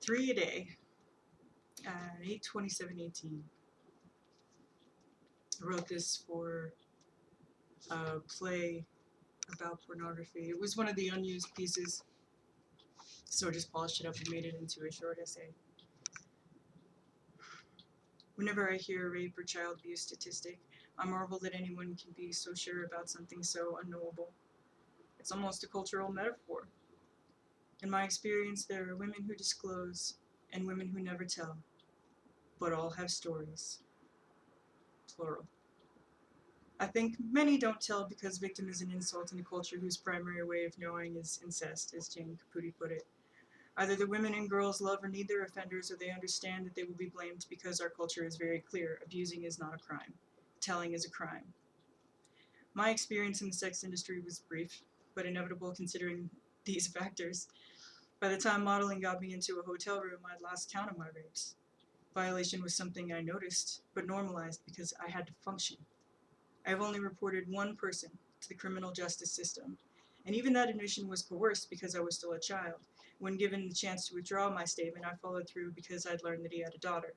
3 a day at 8/27/18. I wrote this for a play about pornography. It was one of the unused pieces, so I just polished it up and made it into a short essay. Whenever I hear a rape or child abuse statistic, I marvel that anyone can be so sure about something so unknowable. It's almost a cultural metaphor. In my experience, there are women who disclose and women who never tell, but all have stories. Plural. I think many don't tell because victim is an insult in a culture whose primary way of knowing is incest, as Jane Caputi put it. Either the women and girls love or need their offenders, or they understand that they will be blamed because our culture is very clear. Abusing is not a crime. Telling is a crime. My experience in the sex industry was brief, but inevitable considering these factors. By the time modeling got me into a hotel room, I'd lost count of my rapes. Violation was something I noticed, but normalized because I had to function. I have only reported one person to the criminal justice system, and even that admission was coerced because I was still a child. When given the chance to withdraw my statement, I followed through because I'd learned that he had a daughter.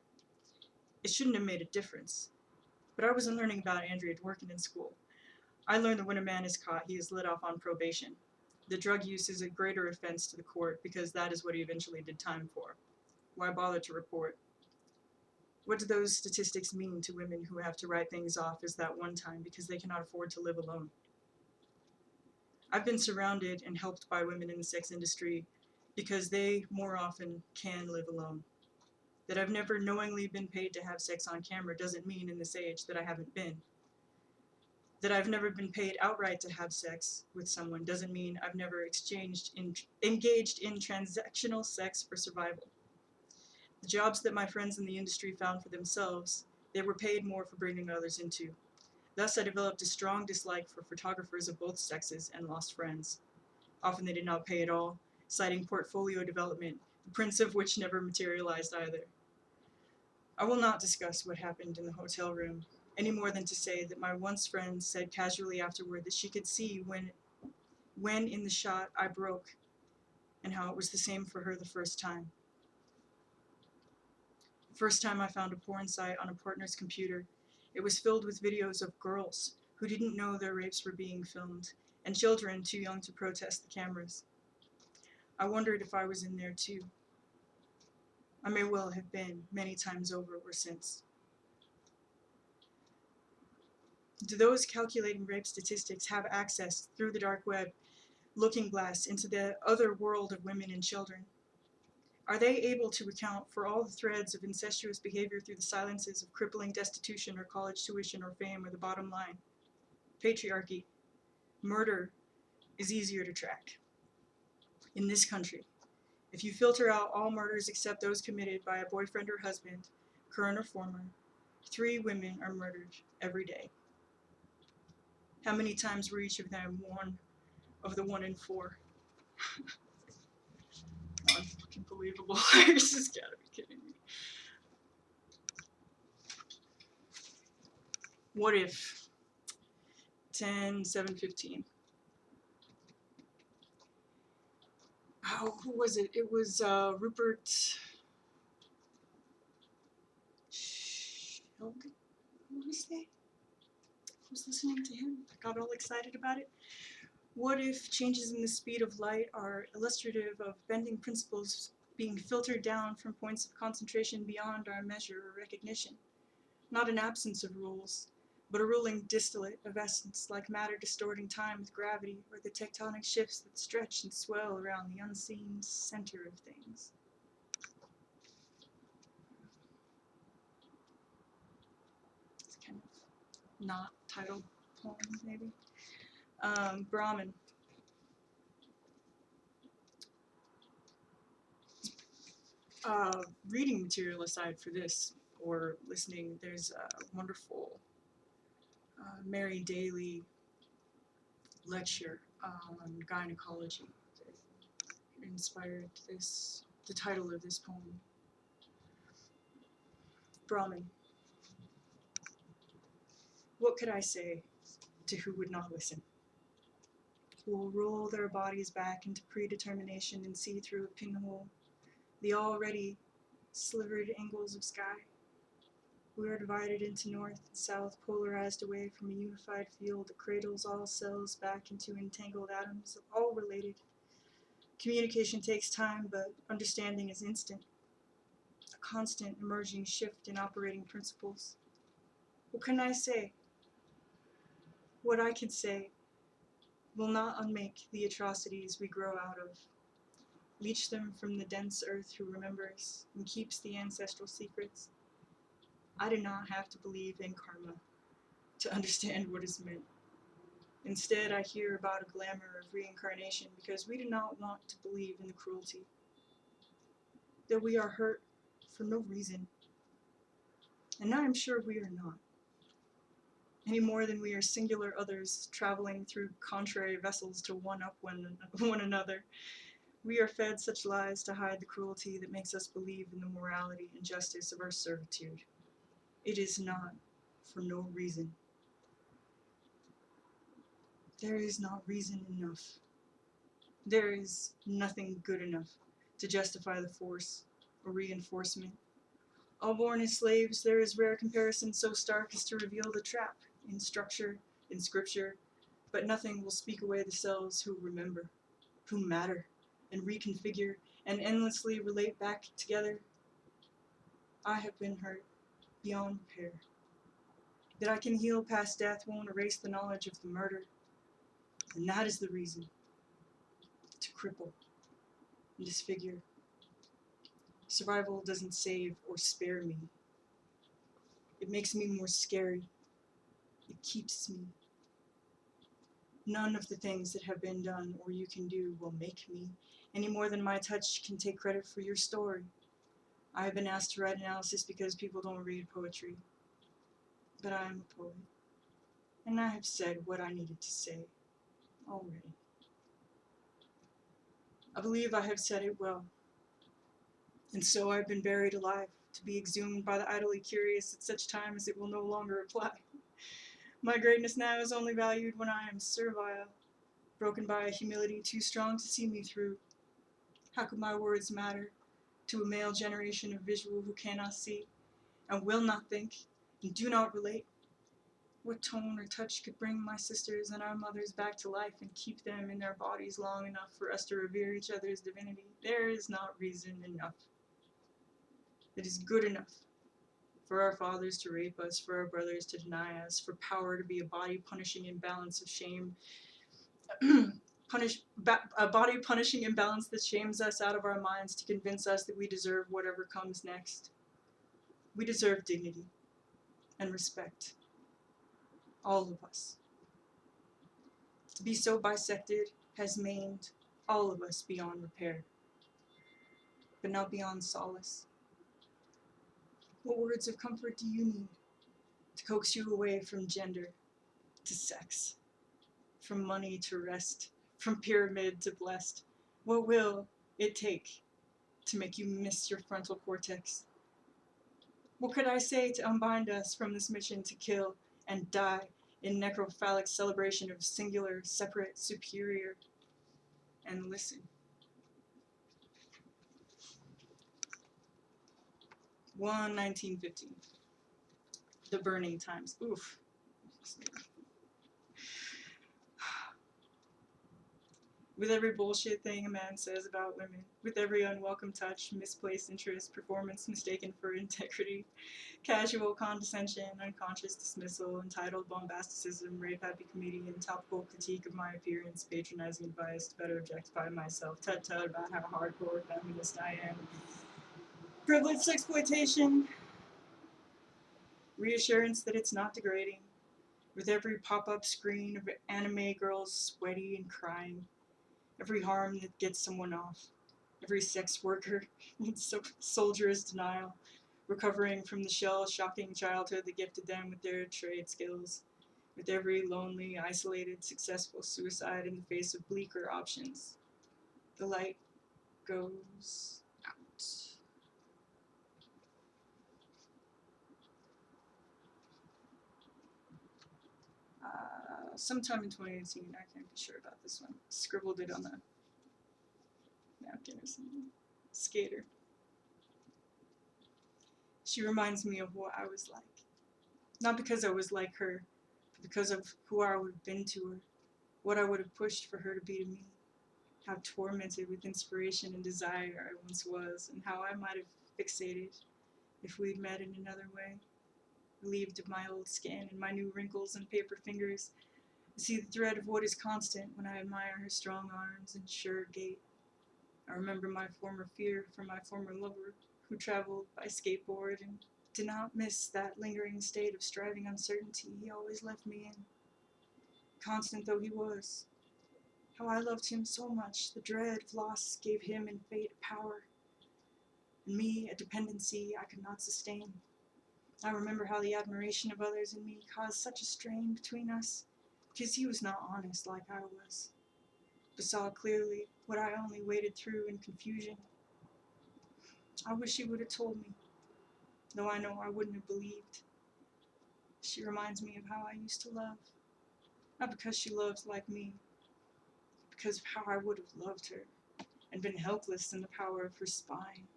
It shouldn't have made a difference, but I wasn't learning about Andrea Dworkin in school. I learned that when a man is caught, he is let off on probation. The drug use is a greater offense to the court because that is what he eventually did time for. Why bother to report? What do those statistics mean to women who have to write things off as that one time because they cannot afford to live alone? I've been surrounded and helped by women in the sex industry because they more often can live alone. That I've never knowingly been paid to have sex on camera doesn't mean in this age that I haven't been. That I've never been paid outright to have sex with someone doesn't mean I've never engaged in transactional sex for survival. The jobs that my friends in the industry found for themselves, they were paid more for bringing others into. Thus, I developed a strong dislike for photographers of both sexes and lost friends. Often they did not pay at all, citing portfolio development, the prints of which never materialized either. I will not discuss what happened in the hotel room, any more than to say that my once friend said casually afterward that she could see when in the shot I broke, and how it was the same for her the first time. The first time I found a porn site on a partner's computer, it was filled with videos of girls who didn't know their rapes were being filmed, and children too young to protest the cameras. I wondered if I was in there too. I may well have been, many times over or since. Do those calculating rape statistics have access through the dark web, looking glass, into the other world of women and children? Are they able to account for all the threads of incestuous behavior through the silences of crippling destitution or college tuition or fame or the bottom line? Patriarchy. Murder is easier to track. In this country, if you filter out all murders except those committed by a boyfriend or husband, current or former, 3 women are murdered every day. How many times were each of them one of the 1 in 4? Unbelievable. This has gotta be kidding me. What if 10/7/15? Oh, who was it? It was Rupert Sheldrake, I want to say. I was listening to him. I got all excited about it. What if changes in the speed of light are illustrative of bending principles being filtered down from points of concentration beyond our measure or recognition? Not an absence of rules, but a ruling distillate of essence, like matter distorting time with gravity, or the tectonic shifts that stretch and swell around the unseen center of things. It's kind of not titled poem, maybe. Brahmin. Reading material aside for this, or listening, there's a wonderful Mary Daly lecture on gynecology that inspired the title of this poem. Brahmin. What could I say to who would not listen? Who will roll their bodies back into predetermination and see through a pinhole, the already slivered angles of sky. We are divided into north and south, polarized away from a unified field that cradles all cells back into entangled atoms, all related. Communication takes time, but understanding is instant. A constant emerging shift in operating principles. What can I say? What I can say will not unmake the atrocities we grow out of. Leach them from the dense earth who remembers and keeps the ancestral secrets. I do not have to believe in karma to understand what is meant. Instead, I hear about a glamour of reincarnation because we do not want to believe in the cruelty. That we are hurt for no reason. And I am sure we are not. Any more than we are singular others traveling through contrary vessels to one-up one another. We are fed such lies to hide the cruelty that makes us believe in the morality and justice of our servitude. It is not for no reason. There is not reason enough. There is nothing good enough to justify the force or reinforcement. All born as slaves, there is rare comparison so stark as to reveal the trap in structure, in scripture, but nothing will speak away the cells who remember, who matter, and reconfigure, and endlessly relate back together. I have been hurt beyond repair. That I can heal past death won't erase the knowledge of the murder, and that is the reason. To cripple and disfigure. Survival doesn't save or spare me. It makes me more scary. It keeps me. None of the things that have been done or you can do will make me, any more than my touch can take credit for your story. I have been asked to write analysis because people don't read poetry. But I am a poet, and I have said what I needed to say already. I believe I have said it well, and so I've been buried alive, to be exhumed by the idly curious at such time as it will no longer apply. My greatness now is only valued when I am servile, broken by a humility too strong to see me through. How could my words matter to a male generation of visual who cannot see, and will not think, and do not relate? What tone or touch could bring my sisters and our mothers back to life and keep them in their bodies long enough for us to revere each other's divinity? There is not reason enough. It is good enough for our fathers to rape us, for our brothers to deny us, for power to be a body punishing imbalance of shame, a body punishing imbalance that shames us out of our minds to convince us that we deserve whatever comes next. We deserve dignity and respect. All of us. To be so bisected has maimed all of us beyond repair, but not beyond solace. What words of comfort do you need to coax you away from gender to sex, from money to rest, from pyramid to blessed? What will it take to make you miss your frontal cortex? What could I say to unbind us from this mission to kill and die in necrophilic celebration of singular, separate, superior? And listen. 1915. The burning times. Oof. With every bullshit thing a man says about women, with every unwelcome touch, misplaced interest, performance mistaken for integrity, casual condescension, unconscious dismissal, entitled bombasticism, rape-happy comedian, topical critique of my appearance, patronizing advice to better objectify myself, tut-tut about how hardcore feminist I am, privileged exploitation, reassurance that it's not degrading, with every pop-up screen of anime girls sweaty and crying, every harm that gets someone off, every sex worker in soldier's denial, recovering from the shell-shocking childhood that gifted them with their trade skills, with every lonely, isolated, successful suicide in the face of bleaker options. The light goes out. Sometime in 2018, I can't be sure about this one. Scribbled it on a napkin or something. Skater. She reminds me of what I was like. Not because I was like her, but because of who I would have been to her, what I would have pushed for her to be to me, how tormented with inspiration and desire I once was, and how I might have fixated if we'd met in another way. Relieved of my old skin and my new wrinkles and paper fingers, I see the thread of what is constant when I admire her strong arms and sure gait. I remember my former fear for my former lover, who traveled by skateboard and did not miss that lingering state of striving uncertainty he always left me in. Constant though he was, how I loved him so much, the dread of loss gave him and fate a power, and me a dependency I could not sustain. I remember how the admiration of others in me caused such a strain between us, because he was not honest like I was, but saw clearly what I only waded through in confusion. I wish he would have told me, though I know I wouldn't have believed. She reminds me of how I used to love, not because she loves like me, but because of how I would have loved her, and been helpless in the power of her spine,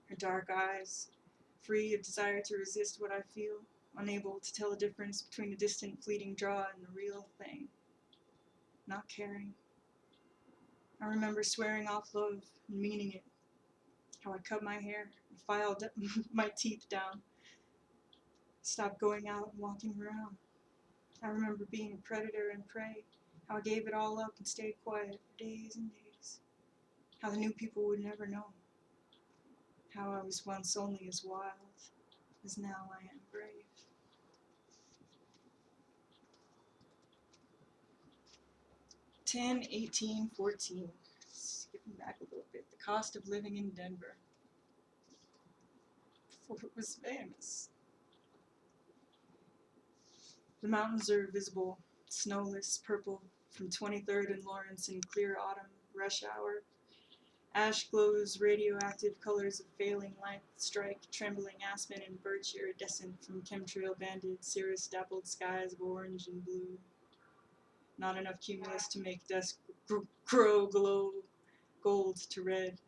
her dark eyes, free of desire to resist what I feel, unable to tell the difference between a distant fleeting draw and the real thing, not caring. I remember swearing off love and meaning it, how I cut my hair and filed my teeth down, stopped going out and walking around. I remember being a predator and prey, how I gave it all up and stayed quiet for days and days, how the new people would never know, how I was once only as wild as now I am brave. 10/18/14. Skipping back a little bit. The cost of living in Denver. Before it was famous. The mountains are visible, snowless, purple, from 23rd and Lawrence in clear autumn, rush hour. Ash glows radioactive colors of failing light strike trembling aspen and birch iridescent from chemtrail-banded, cirrus-dappled skies of orange and blue. Not enough cumulus to make dusk grow gold to red.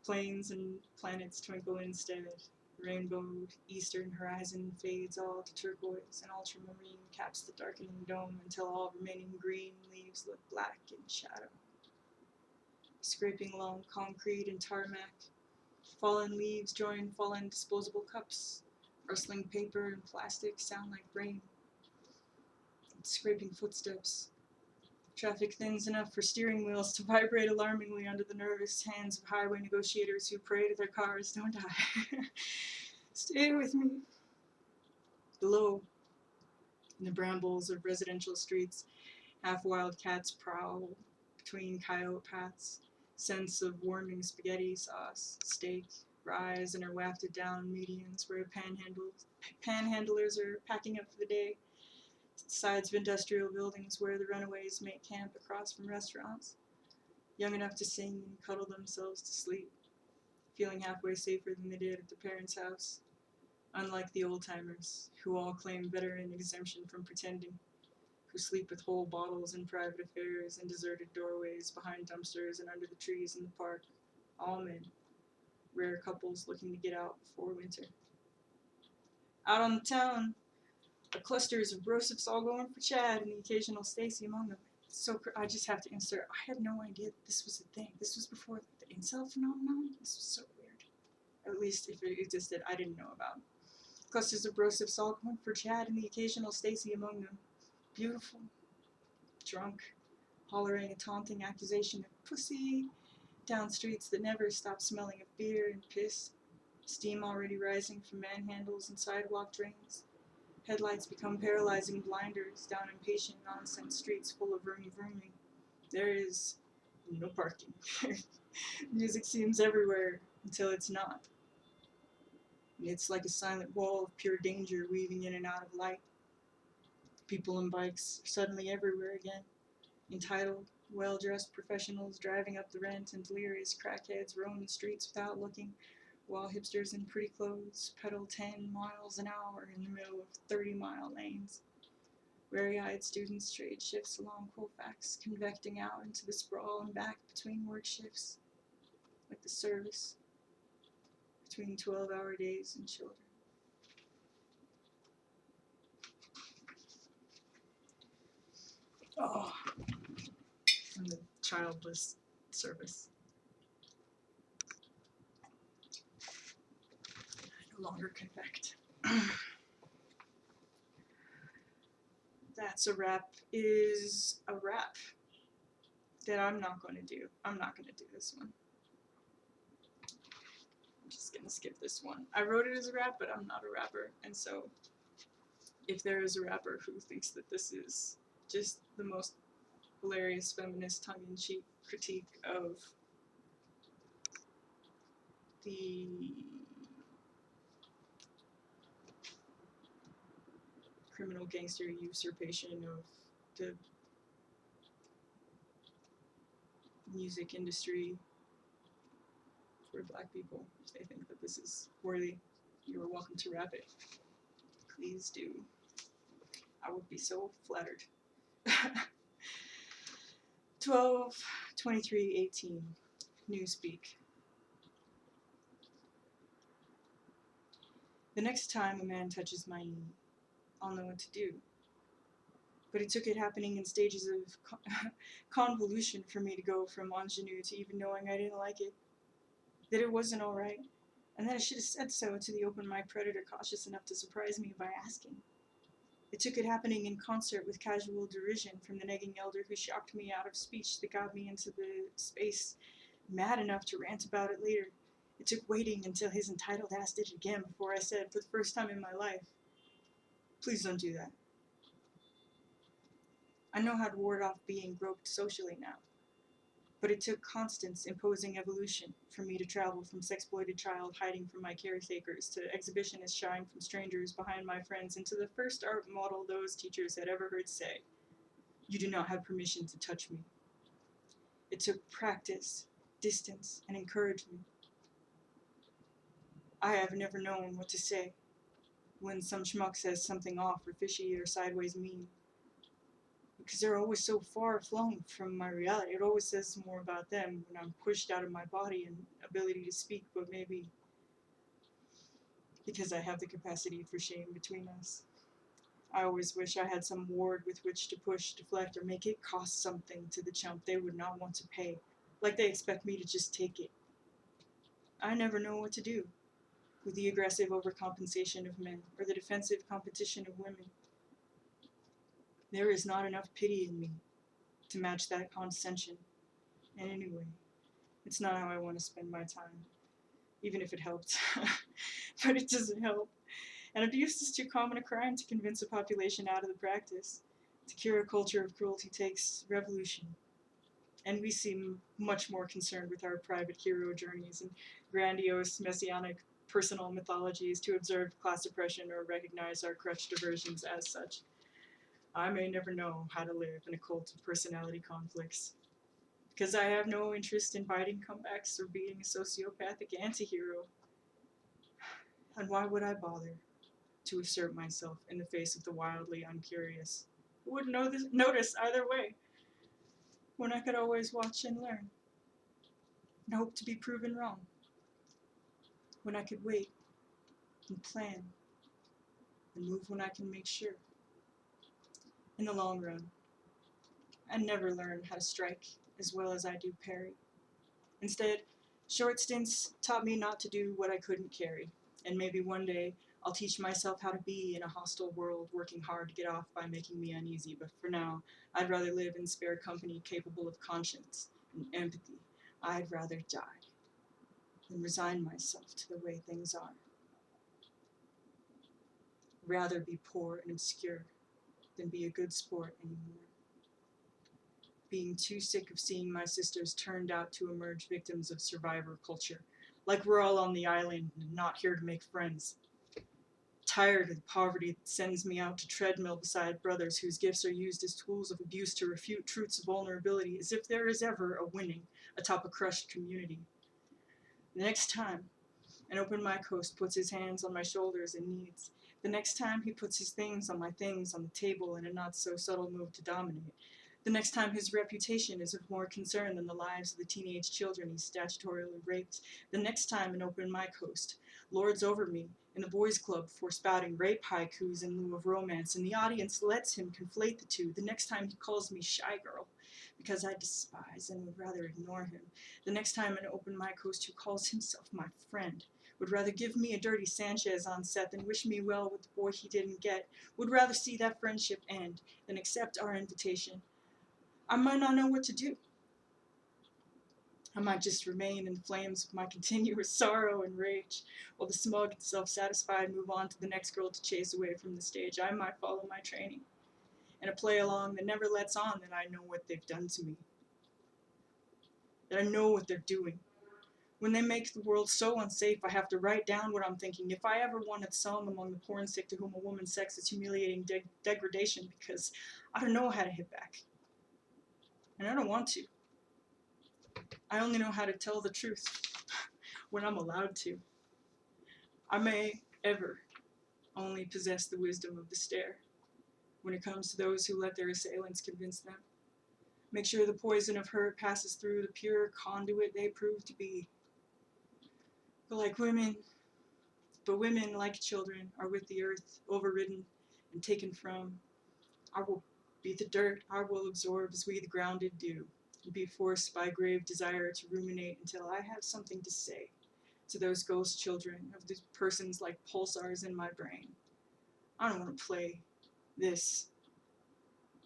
Plains and planets twinkle instead. Rainbowed eastern horizon fades all to turquoise, and ultramarine caps the darkening dome until all remaining green leaves look black in shadow. Scraping along concrete and tarmac, fallen leaves join fallen disposable cups. Rustling paper and plastic sound like rain. Scraping footsteps. Traffic thins enough for steering wheels to vibrate alarmingly under the nervous hands of highway negotiators who pray to their cars don't die. Stay with me. Below, in the brambles of residential streets, half-wild cats prowl between coyote paths. Scents of warming spaghetti sauce, steak, rise, and are wafted down medians where panhandlers are packing up for the day. Sides of industrial buildings where the runaways make camp across from restaurants, young enough to sing and cuddle themselves to sleep, feeling halfway safer than they did at their parents' house, unlike the old-timers, who all claim veteran exemption from pretending, who sleep with whole bottles in private affairs and deserted doorways behind dumpsters and under the trees in the park, all men, rare couples looking to get out before winter. Out on the town, are clusters of Brosephs all going for Chad and the occasional Stacy among them. So I just have to insert, I had no idea that this was a thing. This was before the incel phenomenon. This was so weird. At least if it existed, I didn't know about. Clusters of Brosephs all going for Chad and the occasional Stacy among them. Beautiful. Drunk. Hollering a taunting accusation of pussy down streets that never stop smelling of beer and piss. Steam already rising from manhandles and sidewalk drains. Headlights become paralyzing blinders down impatient nonsense streets full of vrooming. There is no parking. Music seems everywhere until it's not. And it's like a silent wall of pure danger weaving in and out of light. People and bikes are suddenly everywhere again. Entitled, well-dressed professionals driving up the rent and delirious crackheads roam the streets without looking, while hipsters in pretty clothes pedal 10 miles an hour in the middle of 30-mile lanes. Weary-eyed students trade shifts along Colfax, convecting out into the sprawl and back between work shifts, like the service between 12-hour days and children. Oh, and the childless service. I no longer convict. That's a wrap is a wrap that I'm not going to do. I'm not going to do this one. I'm just going to skip this one. I wrote it as a rap, but I'm not a rapper. And so if there is a rapper who thinks that this is just the most hilarious feminist tongue-in-cheek critique of the criminal gangster usurpation of the music industry for black people, if they think that this is worthy, you are welcome to rap it. Please do. I would be so flattered. 12/23/18, Newspeak. The next time a man touches my knee, I'll know what to do. But it took it happening in stages of convolution for me to go from ingenue to even knowing I didn't like it, that it wasn't alright, and that I should have said so to the open-minded predator cautious enough to surprise me by asking. It took it happening in concert with casual derision from the nagging elder who shocked me out of speech that got me into the space mad enough to rant about it later. It took waiting until his entitled ass did it again before I said, for the first time in my life, please don't do that. I know how to ward off being groped socially now, but it took Constance imposing evolution for me to travel from sexploited child hiding from my caretakers to exhibitionist shying from strangers behind my friends into the first art model those teachers had ever heard say, you do not have permission to touch me. It took practice, distance, and encouragement. I have never known what to say when some schmuck says something off or fishy or sideways mean, because they're always so far flung from my reality. It always says more about them when I'm pushed out of my body and ability to speak, but maybe because I have the capacity for shame between us. I always wish I had some ward with which to push, deflect, or make it cost something to the chump they would not want to pay, like they expect me to just take it. I never know what to do with the aggressive overcompensation of men or the defensive competition of women. There is not enough pity in me to match that condescension. And anyway, it's not how I want to spend my time, even if it helped. But it doesn't help. And abuse is too common a crime to convince a population out of the practice. To cure a culture of cruelty takes revolution. And we seem much more concerned with our private hero journeys and grandiose messianic personal mythologies to observe class oppression or recognize our crutch diversions as such. I may never know how to live in a cult of personality conflicts, because I have no interest in fighting comebacks or being a sociopathic anti-hero. And why would I bother to assert myself in the face of the wildly uncurious, who wouldn't notice either way, when I could always watch and learn, and hope to be proven wrong, when I could wait and plan and move when I can make sure. In the long run, I never learned how to strike as well as I do parry. Instead, short stints taught me not to do what I couldn't carry, and maybe one day I'll teach myself how to be in a hostile world, working hard to get off by making me uneasy, but for now, I'd rather live in spare company capable of conscience and empathy. I'd rather die than resign myself to the way things are. Rather be poor and obscure than be a good sport anymore. Being too sick of seeing my sisters turned out to emerge victims of survivor culture, like we're all on the island and not here to make friends. Tired of the poverty that sends me out to treadmill beside brothers whose gifts are used as tools of abuse to refute truths of vulnerability, as if there is ever a winning atop a crushed community. The next time an open mic host puts his hands on my shoulders and knees, the next time he puts his things on my things on the table in a not so subtle move to dominate, The next time his reputation is of more concern than the lives of the teenage children he statutorily raped. The next time an open mic host lords over me in the boys' club for spouting rape haikus in lieu of romance, and the audience lets him conflate the two. The next time he calls me shy girl because I despise and would rather ignore him. The next time an open mic host who calls himself my friend would rather give me a dirty Sanchez on set than wish me well with the boy he didn't get, would rather see that friendship end than accept our invitation. I might not know what to do. I might just remain in the flames of my continuous sorrow and rage, while the smug and self-satisfied move on to the next girl to chase away from the stage. I might follow my training, and a play-along that never lets on that I know what they've done to me, that I know what they're doing. When they make the world so unsafe, I have to write down what I'm thinking. If I ever wanted sung among the porn sick to whom a woman's sex is humiliating degradation, because I don't know how to hit back. And I don't want to. I only know how to tell the truth when I'm allowed to. I may ever only possess the wisdom of the stare when it comes to those who let their assailants convince them. Make sure the poison of hurt passes through the pure conduit they prove to be. But women, like children, are with the earth, overridden and taken from. I will be the dirt I will absorb as we the grounded do, and be forced by grave desire to ruminate until I have something to say to those ghost children of these persons like pulsars in my brain. I don't want to play this,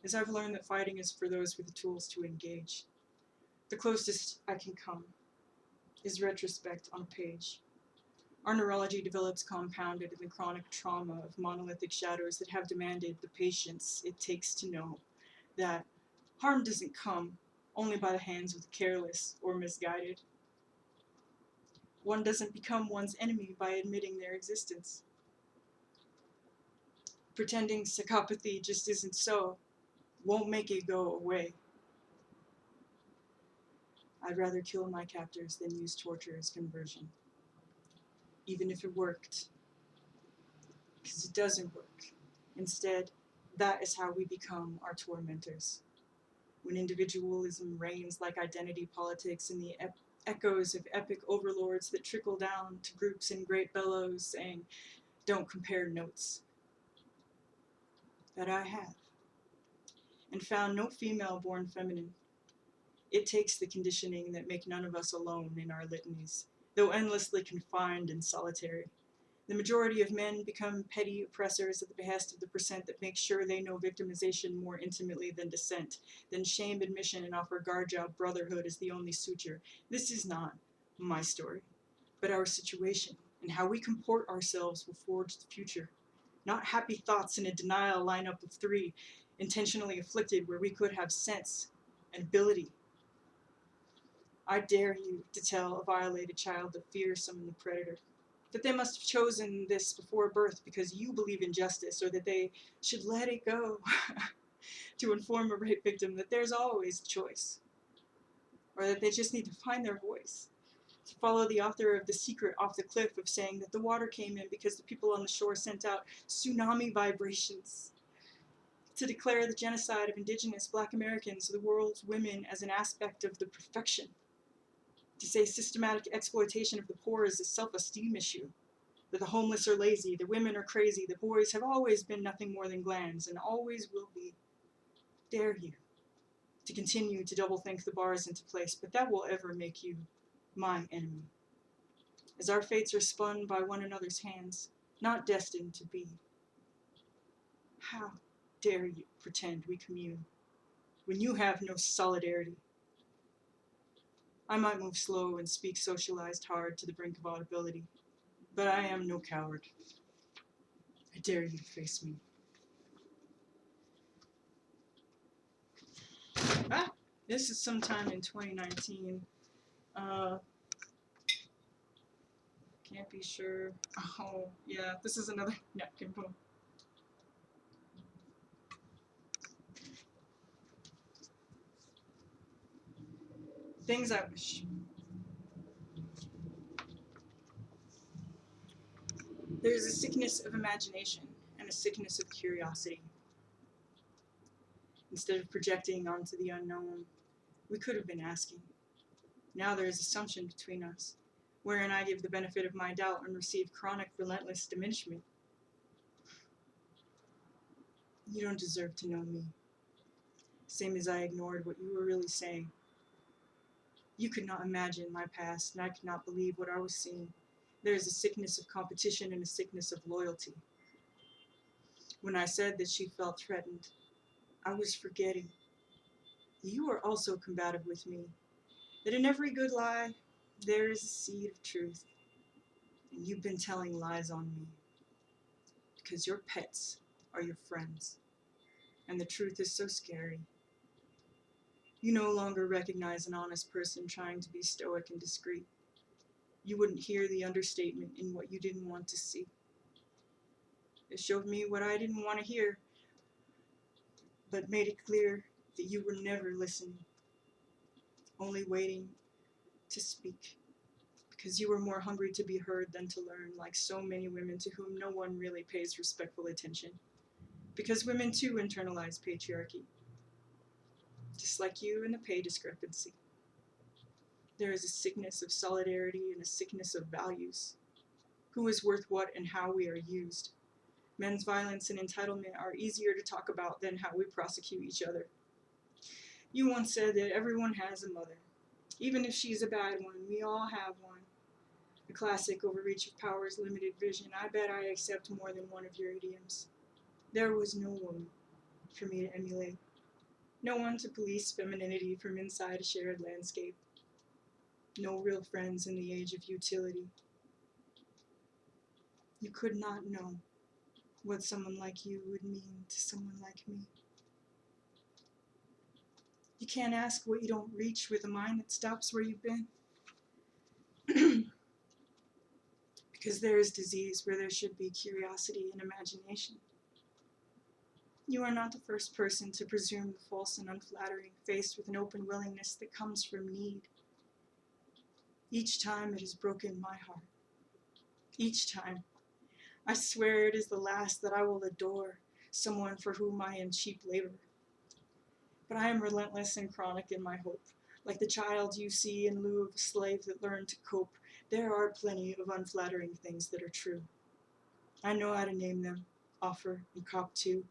as I've learned that fighting is for those with the tools to engage. The closest I can come is retrospect on a page. Our neurology develops compounded in the chronic trauma of monolithic shadows that have demanded the patience it takes to know that harm doesn't come only by the hands of the careless or misguided. One doesn't become one's enemy by admitting their existence. Pretending psychopathy just isn't so won't make it go away. I'd rather kill my captors than use torture as conversion, even if it worked, because it doesn't work. Instead, that is how we become our tormentors. When individualism reigns like identity politics in the echoes of epic overlords that trickle down to groups in great bellows saying, don't compare notes. That I have, and found no female born feminine. It takes the conditioning that make none of us alone in our litanies, though endlessly confined and solitary. The majority of men become petty oppressors at the behest of the percent that make sure they know victimization more intimately than dissent, than shame admission and offer guard job brotherhood as the only suture. This is not my story, but our situation, and how we comport ourselves will forge the future. Not happy thoughts in a denial lineup of three, intentionally afflicted where we could have sense and ability. I dare you to tell a violated child the fearsome and the predator, that they must have chosen this before birth because you believe in justice, or that they should let it go, to inform a rape victim that there's always a choice, or that they just need to find their voice, to follow the author of The Secret off the cliff of saying that the water came in because the people on the shore sent out tsunami vibrations, to declare the genocide of indigenous Black Americans, the world's women, as an aspect of the perfection, to say systematic exploitation of the poor is a self-esteem issue, that the homeless are lazy, the women are crazy, the boys have always been nothing more than glands, and always will be. Dare you to continue to double-think the bars into place, but that will ever make you my enemy, as our fates are spun by one another's hands, not destined to be. How dare you pretend we commune, when you have no solidarity? I might move slow and speak socialized hard to the brink of audibility, but I am no coward. I dare you to face me. This is sometime in 2019. Can't be sure. Oh, yeah, this is another napkin poem. Things I wish. There is a sickness of imagination and a sickness of curiosity. Instead of projecting onto the unknown, we could have been asking. Now there is assumption between us, wherein I give the benefit of my doubt and receive chronic, relentless diminishment. You don't deserve to know me. Same as I ignored what you were really saying. You could not imagine my past, and I could not believe what I was seeing. There is a sickness of competition and a sickness of loyalty. When I said that she felt threatened, I was forgetting. You are also combative with me, that in every good lie, there is a seed of truth. And you've been telling lies on me, because your pets are your friends, and the truth is so scary. You no longer recognize an honest person trying to be stoic and discreet. You wouldn't hear the understatement in what you didn't want to see. It showed me what I didn't want to hear, but made it clear that you were never listening, only waiting to speak, because you were more hungry to be heard than to learn, like so many women to whom no one really pays respectful attention, because women too internalize patriarchy, just like you in the pay discrepancy. There is a sickness of solidarity and a sickness of values. Who is worth what and how we are used. Men's violence and entitlement are easier to talk about than how we prosecute each other. You once said that everyone has a mother. Even if she's a bad one, we all have one. The classic overreach of power's limited vision. I bet I accept more than one of your idioms. There was no woman for me to emulate. No one to police femininity from inside a shared landscape. No real friends in the age of utility. You could not know what someone like you would mean to someone like me. You can't ask what you don't reach with a mind that stops where you've been. Because there is disease where there should be curiosity and imagination. You are not the first person to presume the false and unflattering, faced with an open willingness that comes from need. Each time it has broken my heart. Each time. I swear it is the last that I will adore someone for whom I am cheap labor. But I am relentless and chronic in my hope. Like the child you see in lieu of a slave that learned to cope, there are plenty of unflattering things that are true. I know how to name them, offer, and cop to.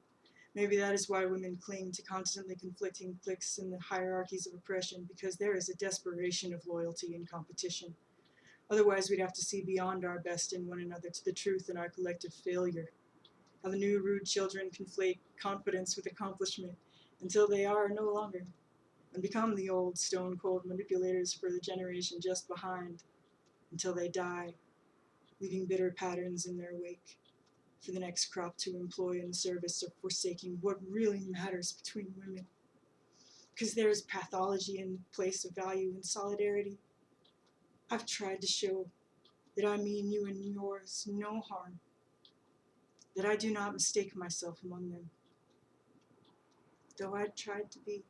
Maybe that is why women cling to constantly conflicting cliques in the hierarchies of oppression, because there is a desperation of loyalty and competition. Otherwise, we'd have to see beyond our best in one another to the truth in our collective failure. How the new rude children conflate confidence with accomplishment until they are no longer, and become the old stone-cold manipulators for the generation just behind, until they die, leaving bitter patterns in their wake for the next crop to employ in the service of forsaking what really matters between women. Because there is pathology in place of value and solidarity. I've tried to show that I mean you and yours no harm, that I do not mistake myself among them, though I tried to be.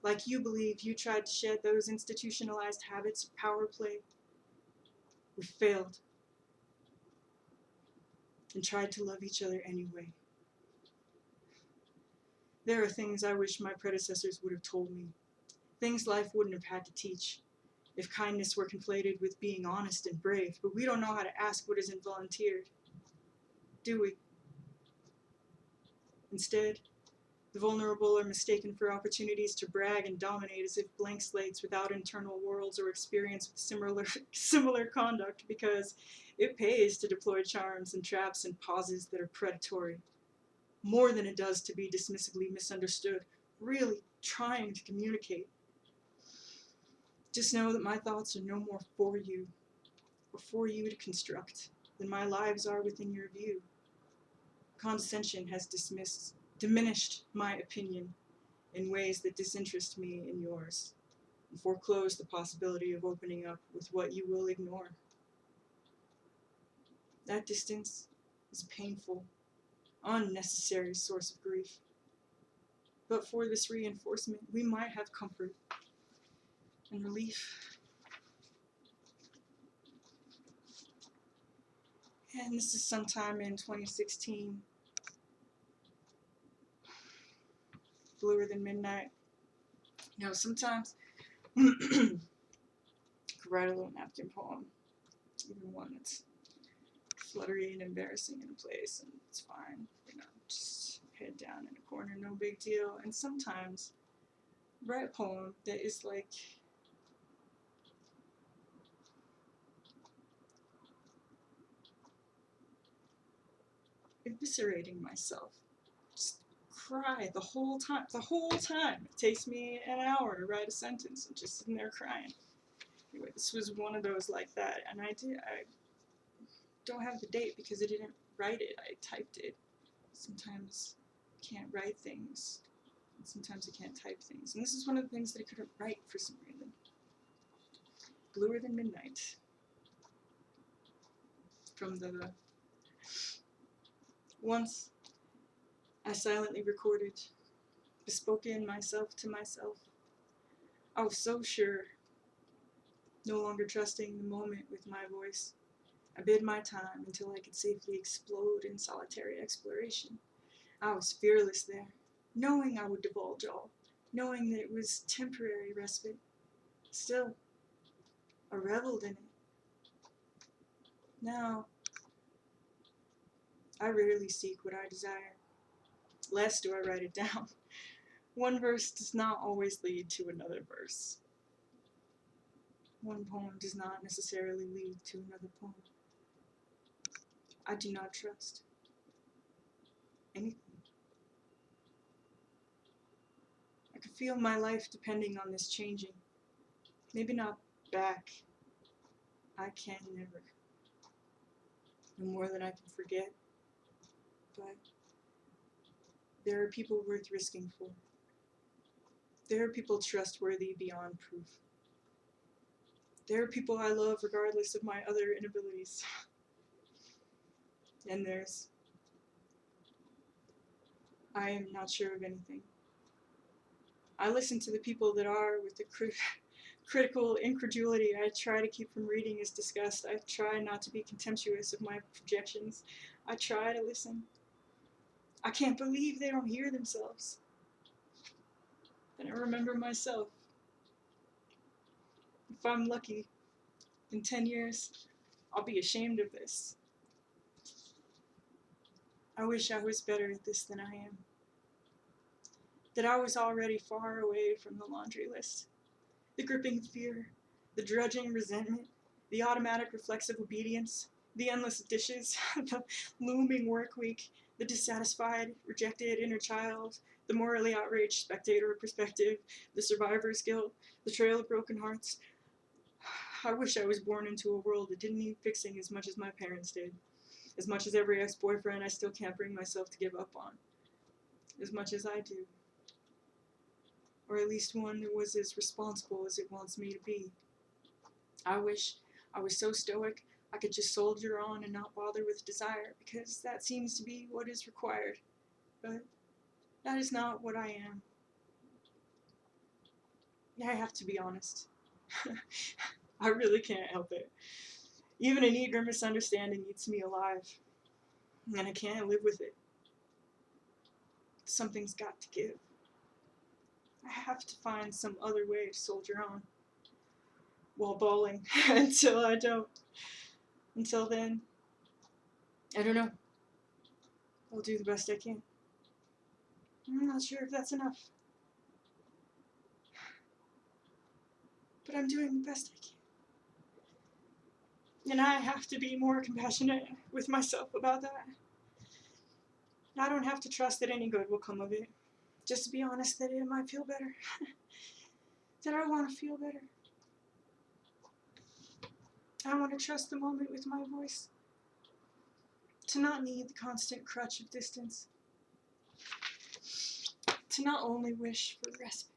Like you believe you tried to shed those institutionalized habits of power play. We failed, and tried to love each other anyway. There are things I wish my predecessors would have told me, things life wouldn't have had to teach, if kindness were conflated with being honest and brave, but we don't know how to ask what isn't volunteered, do we? Instead, the vulnerable are mistaken for opportunities to brag and dominate as if blank slates without internal worlds or experience with similar conduct, because it pays to deploy charms and traps and pauses that are predatory, more than it does to be dismissively misunderstood, really trying to communicate. Just know that my thoughts are no more for you, or for you to construct, than my lives are within your view. Condescension has diminished my opinion in ways that disinterest me in yours, and foreclose the possibility of opening up with what you will ignore. That distance is a painful, unnecessary source of grief. But for this reinforcement, we might have comfort and relief. And this is sometime in 2016. Bluer than midnight. You know, sometimes I could write a little napkin poem, even one that's fluttery and embarrassing in a place, and it's fine. You know, just head down in a corner, no big deal. And sometimes write a poem that is like eviscerating myself. Just cry the whole time. The whole time. It takes me an hour to write a sentence and just sitting there crying. Anyway, this was one of those like that, and I don't have the date because I didn't write it. I typed it. Sometimes I can't write things. And sometimes I can't type things. And this is one of the things that I couldn't write for some reason. Bluer than midnight. From the once I silently recorded, bespoken myself to myself. I was so sure, no longer trusting the moment with my voice. I bid my time until I could safely explode in solitary exploration. I was fearless there, knowing I would divulge all, knowing that it was temporary respite. Still, I reveled in it. Now, I rarely seek what I desire. Less do I write it down. One verse does not always lead to another verse. One poem does not necessarily lead to another poem. I do not trust anything. I could feel my life depending on this changing. Maybe not back. I can never. No more than I can forget. But there are people worth risking for. There are people trustworthy beyond proof. There are people I love regardless of my other inabilities. And I am not sure of anything. I listen to the people that are with the critical incredulity I try to keep from reading as disgust. I try not to be contemptuous of my projections. I try to listen. I can't believe they don't hear themselves. Then I remember myself. If I'm lucky, in 10 years, I'll be ashamed of this. I wish I was better at this than I am. That I was already far away from the laundry list. The gripping fear, the drudging resentment, the automatic reflexive obedience, the endless dishes, the looming work week, the dissatisfied, rejected inner child, the morally outraged spectator perspective, the survivor's guilt, the trail of broken hearts. I wish I was born into a world that didn't need fixing as much as my parents did. As much as every ex-boyfriend I still can't bring myself to give up on. As much as I do. Or at least one that was as responsible as it wants me to be. I wish I was so stoic I could just soldier on and not bother with desire, because that seems to be what is required. But that is not what I am. I have to be honest. I really can't help it. Even an eager misunderstanding eats me alive, and I can't live with it. Something's got to give. I have to find some other way to soldier on, while bawling, until I don't. Until then, I don't know. I'll do the best I can. I'm not sure if that's enough. But I'm doing the best I can. And I have to be more compassionate with myself about that. I don't have to trust that any good will come of it. Just to be honest that it might feel better. That I want to feel better. I want to trust the moment with my voice. To not need the constant crutch of distance. To not only wish for respite.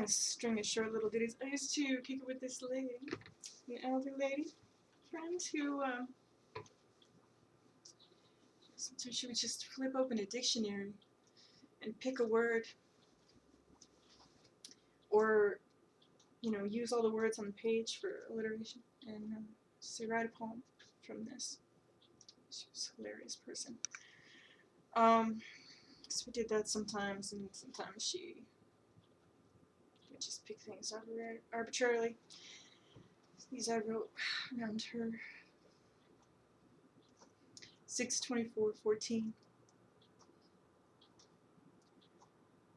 String of short little ditties. I used to kick it with this lady, an elder lady friend who, sometimes she would just flip open a dictionary and pick a word, or, use all the words on the page for alliteration, and So write a poem from this. She was a hilarious person. So we did that sometimes, and sometimes she would just pick things up arbitrarily. These I wrote around her. 6/24/14.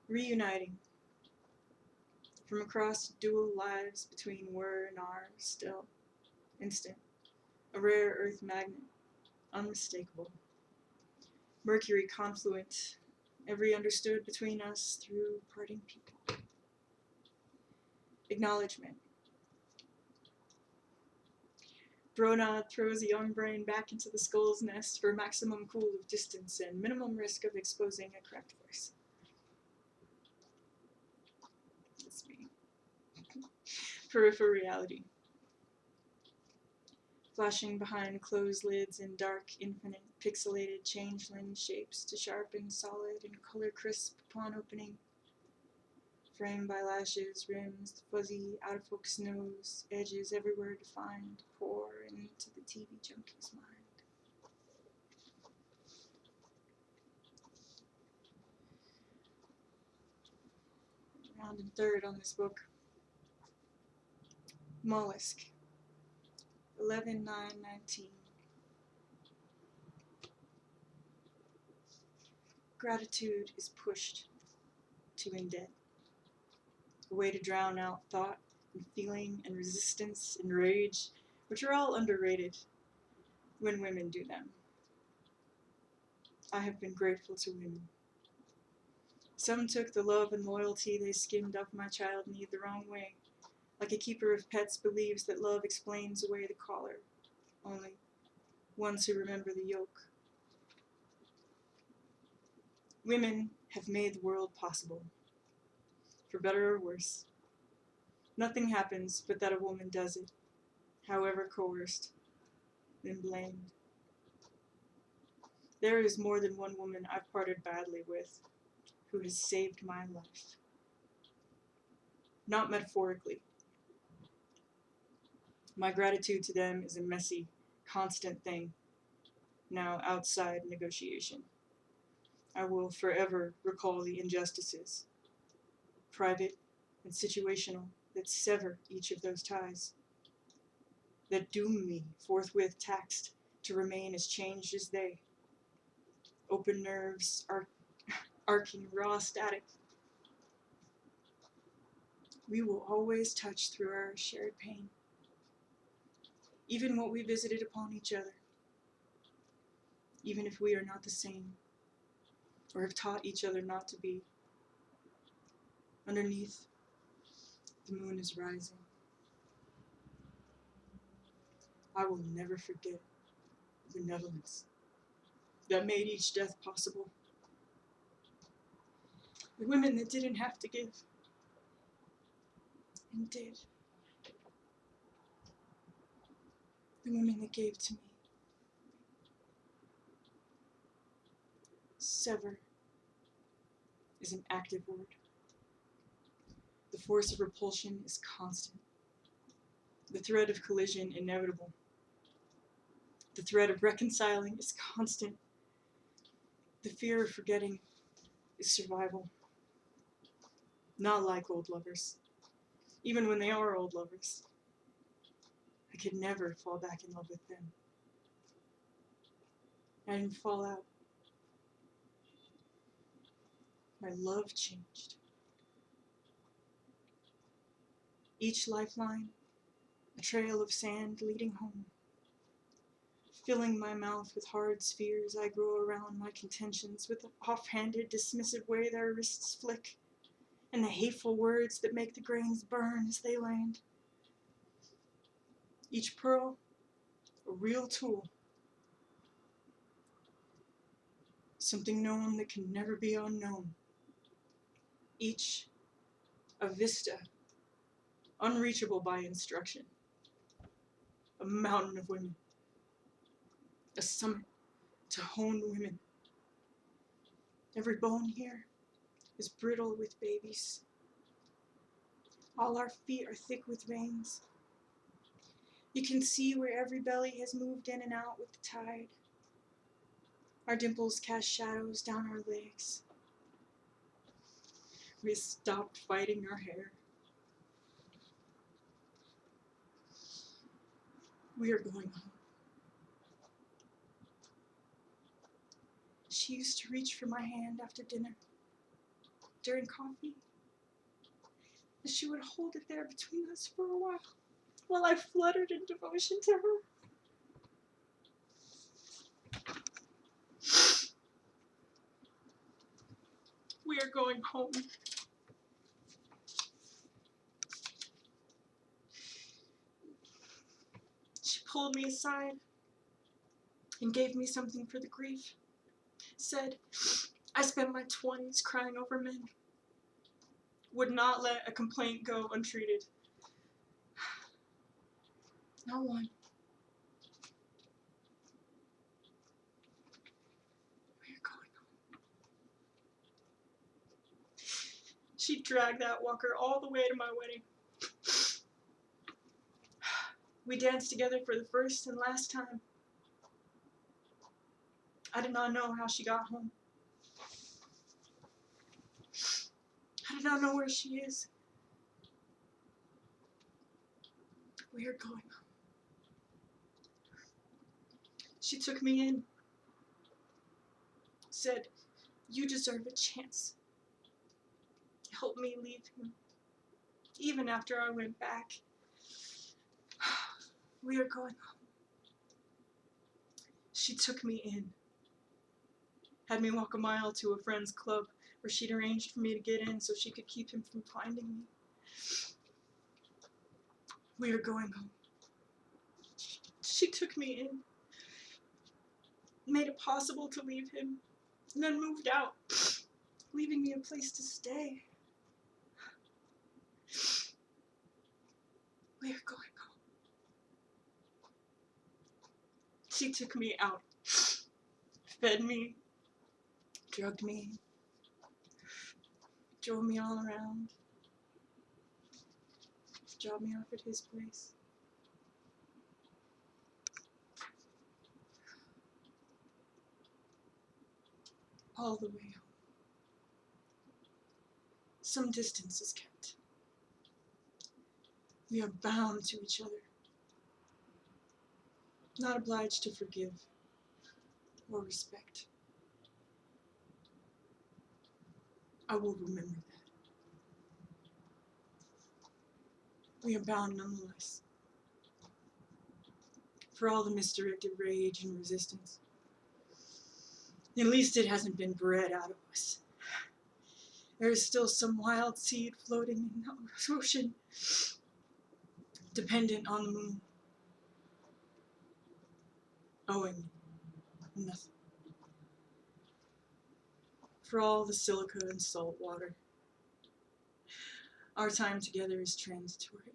Reuniting. From across dual lives between were and are, still, instant. A rare earth magnet, unmistakable. Mercury confluent, every understood between us through parting people. Acknowledgment. Bronod throws a young brain back into the skull's nest for maximum cool of distance and minimum risk of exposing a cracked voice. That's me. Periphereality. Flashing behind closed lids in dark, infinite, pixelated changeling shapes to sharpen, solid, and color crisp upon opening. Framed by lashes, rims, the fuzzy, out-of-focus nose, edges everywhere defined, pour into the TV junkie's mind. Round and third on this book. Mollusk. 11/9/19. Gratitude is pushed to indent. A way to drown out thought and feeling and resistance and rage, which are all underrated when women do them. I have been grateful to women. Some took the love and loyalty they skimmed off my child need the wrong way, like a keeper of pets believes that love explains away the collar, only ones who remember the yoke. Women have made the world possible, for better or worse. Nothing happens but that a woman does it, however coerced, then blamed. There is more than one woman I've parted badly with who has saved my life. Not metaphorically. My gratitude to them is a messy, constant thing, now outside negotiation. I will forever recall the injustices, private and situational, that sever each of those ties, that doom me forthwith taxed to remain as changed as they. Open nerves, arcing raw static. We will always touch through our shared pain, even what we visited upon each other, even if we are not the same, or have taught each other not to be. Underneath, the moon is rising. I will never forget the benevolence that made each death possible. The women that didn't have to give, and did. The women that gave to me. Sever is an active word. The force of repulsion is constant. The threat of collision inevitable. The threat of reconciling is constant. The fear of forgetting is survival. Not like old lovers. Even when they are old lovers, I could never fall back in love with them. I didn't fall out. My love changed. Each lifeline, a trail of sand leading home. Filling my mouth with hard spheres, I grow around my contentions with the offhanded, dismissive way their wrists flick, and the hateful words that make the grains burn as they land. Each pearl, a real tool. Something known that can never be unknown. Each a vista, unreachable by instruction. A mountain of women. A summit to honed women. Every bone here is brittle with babies. All our feet are thick with veins. You can see where every belly has moved in and out with the tide. Our dimples cast shadows down our legs. We stopped fighting our hair. We are going home. She used to reach for my hand after dinner, during coffee, and she would hold it there between us for a while I fluttered in devotion to her. We are going home. She pulled me aside and gave me something for the grief. Said, I spent my 20s crying over men. Would not let a complaint go untreated. No one. We are going home. She dragged that walker all the way to my wedding. We danced together for the first and last time. I did not know how she got home. I do not know where she is. We are going home. She took me in. Said, you deserve a chance. Help me leave him. Even after I went back. We are going home. She took me in. Had me walk a mile to a friend's club where she'd arranged for me to get in so she could keep him from finding me. We are going home. She took me in, made it possible to leave him, and then moved out, leaving me a place to stay. We are going home. She took me out, fed me, drugged me, drove me all around, dropped me off at his place. All the way home. Some distance is kept. We are bound to each other, not obliged to forgive or respect. I will remember that. We are bound nonetheless. For all the misdirected rage and resistance. At least it hasn't been bred out of us. There is still some wild seed floating in the ocean, dependent on the moon, owing nothing. For all the silica and salt water, our time together is transitory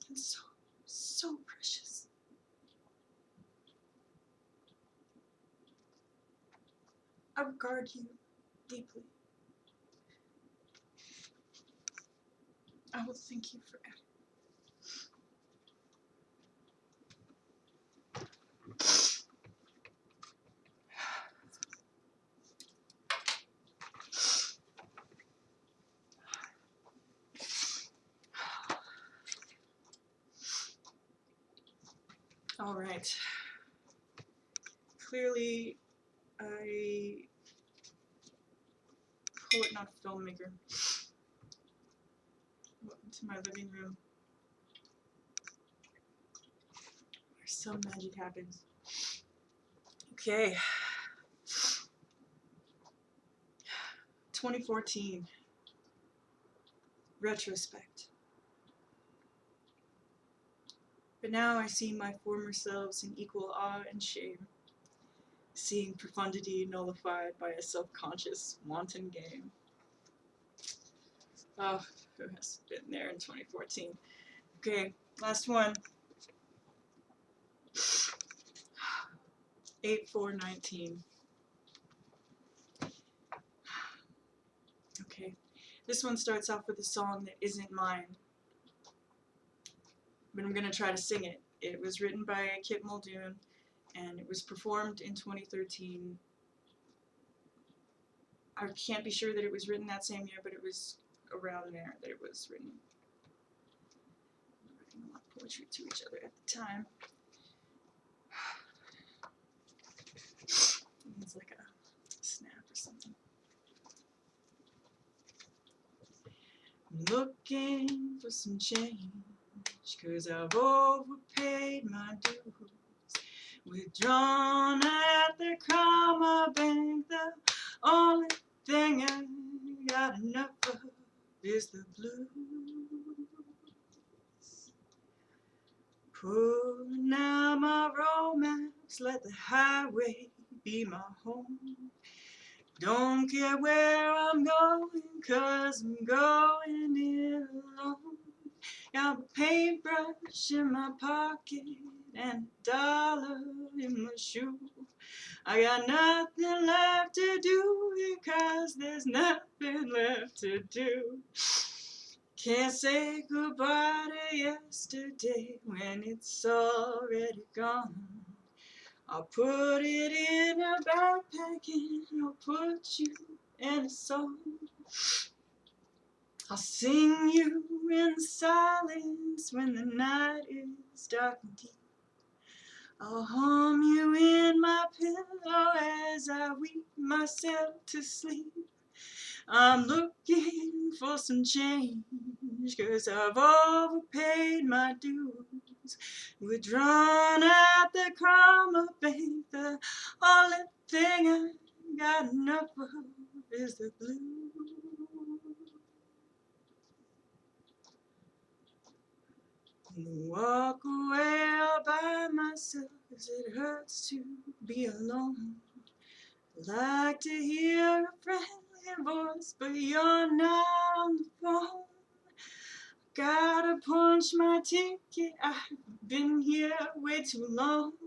and so precious. I regard you deeply. I will thank you forever. All right. Clearly, poet, not a filmmaker. Welcome to my living room, where some magic happens. Okay. 2014. Retrospect. But now I see my former selves in equal awe and shame, seeing profundity nullified by a self-conscious, wanton game. Oh, who has been there in 2014? Okay, last one. 8/4/19. Okay, this one starts off with a song that isn't mine. but I'm gonna try to sing it. It was written by Kit Muldoon, and it was performed in 2013. I can't be sure that it was written that same year, but it was around there that it was written. We were writing a lot of poetry to each other at the time. It's like a snap or something. I'm looking for some change, 'cause I've overpaid my dues. Withdrawn at the comma bank, the only thing I got enough of is the blues. Pulling out my romance, let the highway be my home. Don't care where I'm going, 'cause I'm going it alone. Got a paintbrush in my pocket and $1 in my shoe. I got nothing left to do, because there's nothing left to do. Can't say goodbye to yesterday when it's already gone. I'll put it in a backpack and I'll put you in a song. I'll sing you in the silence when the night is dark and deep. I'll hum you in my pillow as I weep myself to sleep. I'm looking for some change, 'cause I've overpaid my dues. Withdrawn at the comma bank, the only thing I got enough of is the blues. Walk away all by myself, 'cause it hurts to be alone. Like to hear a friendly voice, but you're not on the phone. Gotta punch my ticket, I've been here way too long.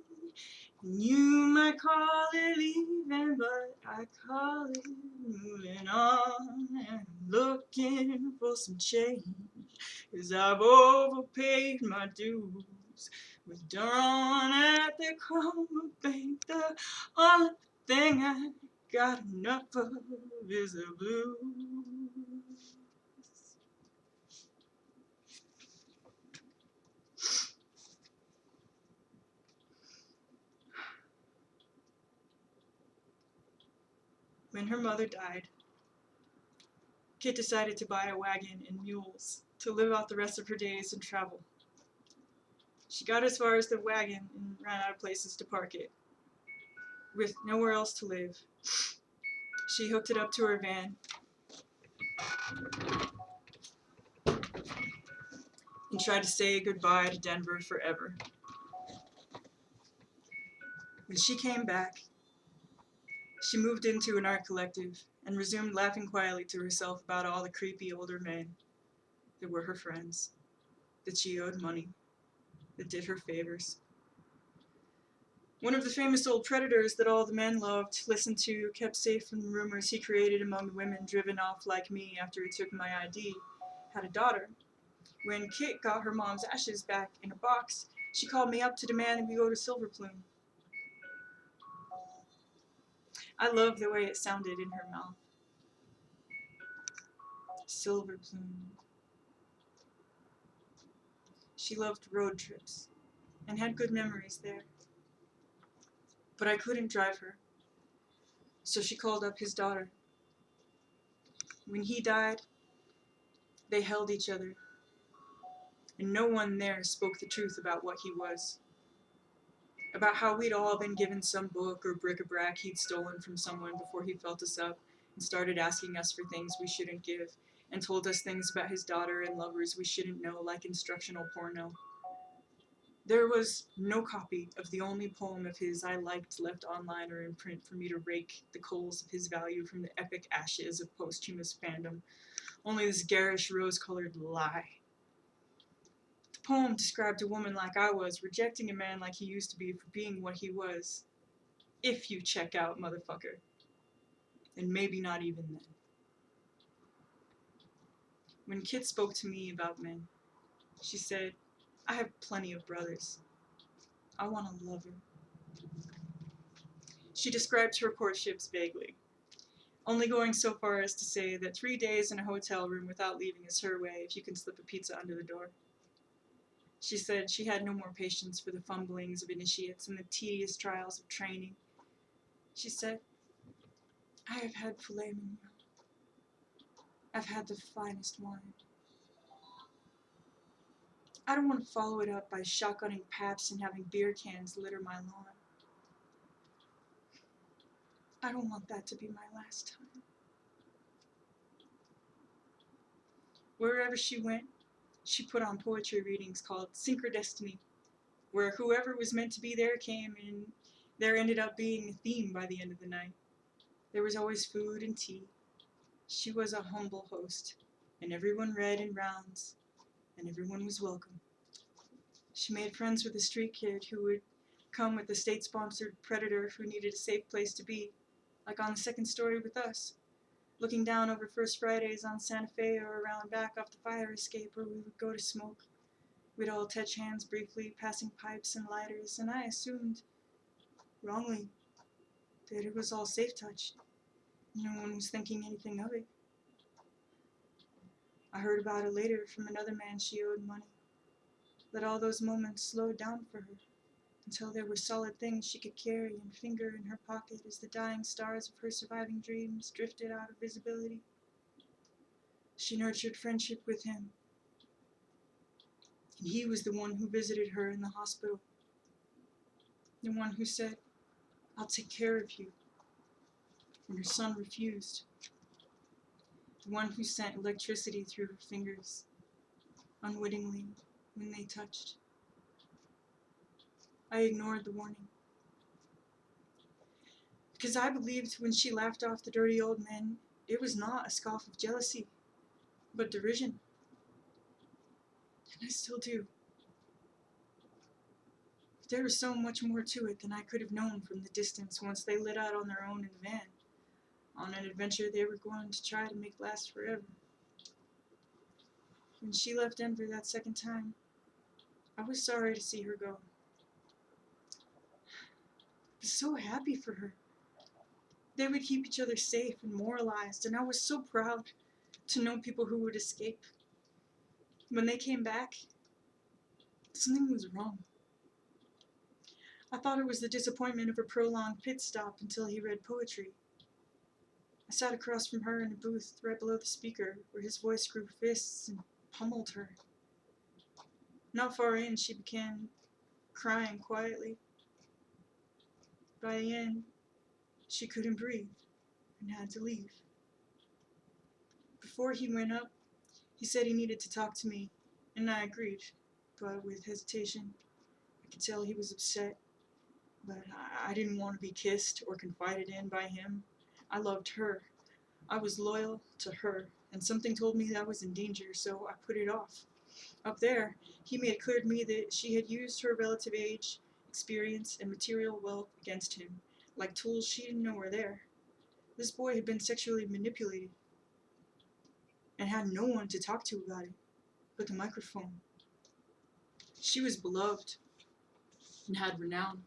You might call it leaving, but I call it moving on. And I'm looking for some change, 'cause I've overpaid my dues. Withdrawn at the comma bank, the only thing I got enough of is the blues. When her mother died, Kit decided to buy a wagon and mules to live out the rest of her days and travel. She got as far as the wagon and ran out of places to park it. With nowhere else to live, she hooked it up to her van and tried to say goodbye to Denver forever. When she came back, she moved into an art collective and resumed laughing quietly to herself about all the creepy older men that were her friends, that she owed money, that did her favors. One of the famous old predators that all the men loved, listened to, kept safe from the rumors he created among the women driven off like me after he took my ID, had a daughter. When Kit got her mom's ashes back in a box, she called me up to demand we go to Silver Plume. I loved the way it sounded in her mouth. Silver Plume. She loved road trips and had good memories there. But I couldn't drive her, so she called up his daughter. When he died, they held each other, and no one there spoke the truth about what he was. About how we'd all been given some book or bric-a-brac he'd stolen from someone before he felt us up and started asking us for things we shouldn't give, and told us things about his daughter and lovers we shouldn't know, like instructional porno. There was no copy of the only poem of his I liked left online or in print for me to rake the coals of his value from the epic ashes of posthumous fandom. Only this garish rose-colored lie. The poem described a woman like I was, rejecting a man like he used to be for being what he was. If you check out, motherfucker. And maybe not even then. When Kit spoke to me about men, she said, I have plenty of brothers. I want a lover. She described her courtships vaguely, only going so far as to say that 3 days in a hotel room without leaving is her way if you can slip a pizza under the door. She said she had no more patience for the fumblings of initiates and the tedious trials of training. She said, I have had filet mignon. I've had the finest wine. I don't want to follow it up by shotgunning paps and having beer cans litter my lawn. I don't want that to be my last time. Wherever she went, she put on poetry readings called Synchrodestiny, where whoever was meant to be there came, and there ended up being a theme by the end of the night. There was always food and tea. She was a humble host, and everyone read in rounds, and everyone was welcome. She made friends with a street kid who would come with a state-sponsored predator who needed a safe place to be, like on the second story with us, looking down over First Fridays on Santa Fe or around back off the fire escape where we would go to smoke. We'd all touch hands briefly, passing pipes and lighters, and I assumed, wrongly, that it was all safe touch. No one was thinking anything of it. I heard about it later from another man she owed money, that all those moments slowed down for her, until there were solid things she could carry and finger in her pocket as the dying stars of her surviving dreams drifted out of visibility. She nurtured friendship with him, and he was the one who visited her in the hospital, the one who said, I'll take care of you, when her son refused, the one who sent electricity through her fingers, unwittingly, when they touched. I ignored the warning, because I believed when she laughed off the dirty old men, it was not a scoff of jealousy, but derision. And I still do. There was so much more to it than I could have known from the distance once they lit out on their own in the van, on an adventure they were going to try to make last forever. When she left Denver that second time, I was sorry to see her go. I was so happy for her. They would keep each other safe and moralized, and I was so proud to know people who would escape. When they came back, something was wrong. I thought it was the disappointment of a prolonged pit stop until he read poetry. I sat across from her in a booth right below the speaker, where his voice grew fists and pummeled her. Not far in, she began crying quietly. By the end, she couldn't breathe and had to leave. Before he went up, he said he needed to talk to me, and I agreed, but with hesitation. I could tell he was upset, but I didn't want to be kissed or confided in by him. I loved her. I was loyal to her, and something told me that I was in danger, so I put it off. Up there, he made it clear to me that she had used her relative age, experience, and material wealth against him, like tools she didn't know were there. This boy had been sexually manipulated, and had no one to talk to about it, but the microphone. She was beloved, and had renown.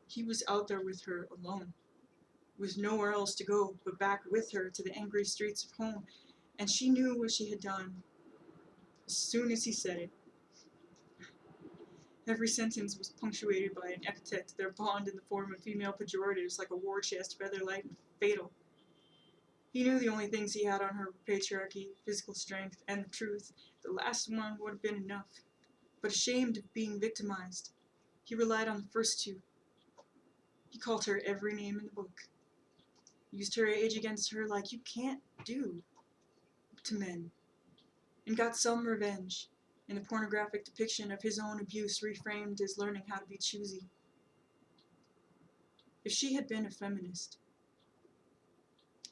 He was out there with her alone, with nowhere else to go but back with her to the angry streets of home, and she knew what she had done as soon as he said it. Every sentence was punctuated by an epithet to their bond in the form of female pejoratives like a war chest, feather light, and fatal. He knew the only things he had on her were patriarchy, physical strength, and the truth. The last one would have been enough. But ashamed of being victimized, he relied on the first two. He called her every name in the book, used her age against her like you can't do to men, and got some revenge in the pornographic depiction of his own abuse reframed as learning how to be choosy. If she had been a feminist,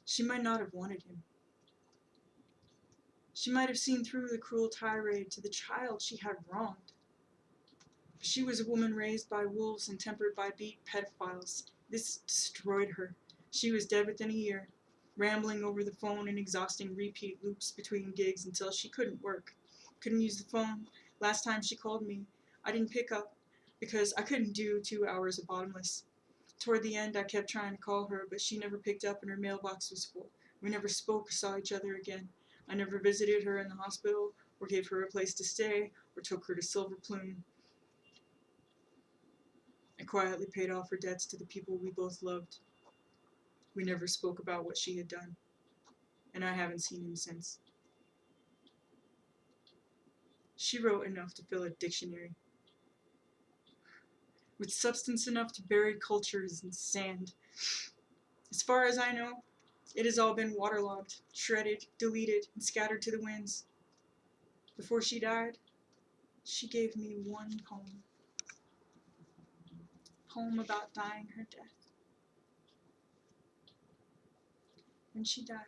she might not have wanted him. She might have seen through the cruel tirade to the child she had wronged. She was a woman raised by wolves and tempered by beat pedophiles. This destroyed her. She was dead within a year, rambling over the phone in exhausting repeat loops between gigs until she couldn't work, couldn't use the phone, Last time she called me, I didn't pick up because I couldn't do 2 hours of bottomless. Toward the end, I kept trying to call her, but she never picked up and her mailbox was full. We never spoke or saw each other again. I never visited her in the hospital or gave her a place to stay or took her to Silver Plume. I quietly paid off her debts to the people we both loved. We never spoke about what she had done, and I haven't seen him since. She wrote enough to fill a dictionary, with substance enough to bury cultures in sand. As far as I know, it has all been waterlogged, shredded, deleted, and scattered to the winds. Before she died, she gave me one poem. A poem about dying her death. When she died,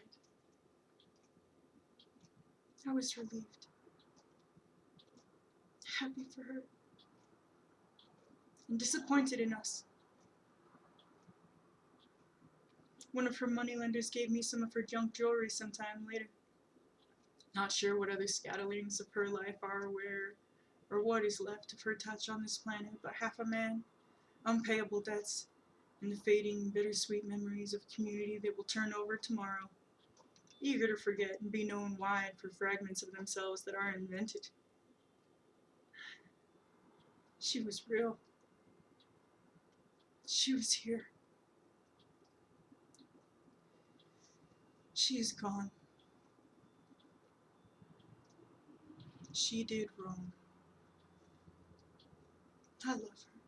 I was relieved. Happy for her. And disappointed in us. One of her moneylenders gave me some of her junk jewelry sometime later. Not sure what other scatterings of her life are aware, or what is left of her touch on this planet, but half a man, unpayable debts, and the fading, bittersweet memories of community that will turn over tomorrow, eager to forget and be known wide for fragments of themselves that are invented. She was real. She was here. She is gone. She did wrong. I love her.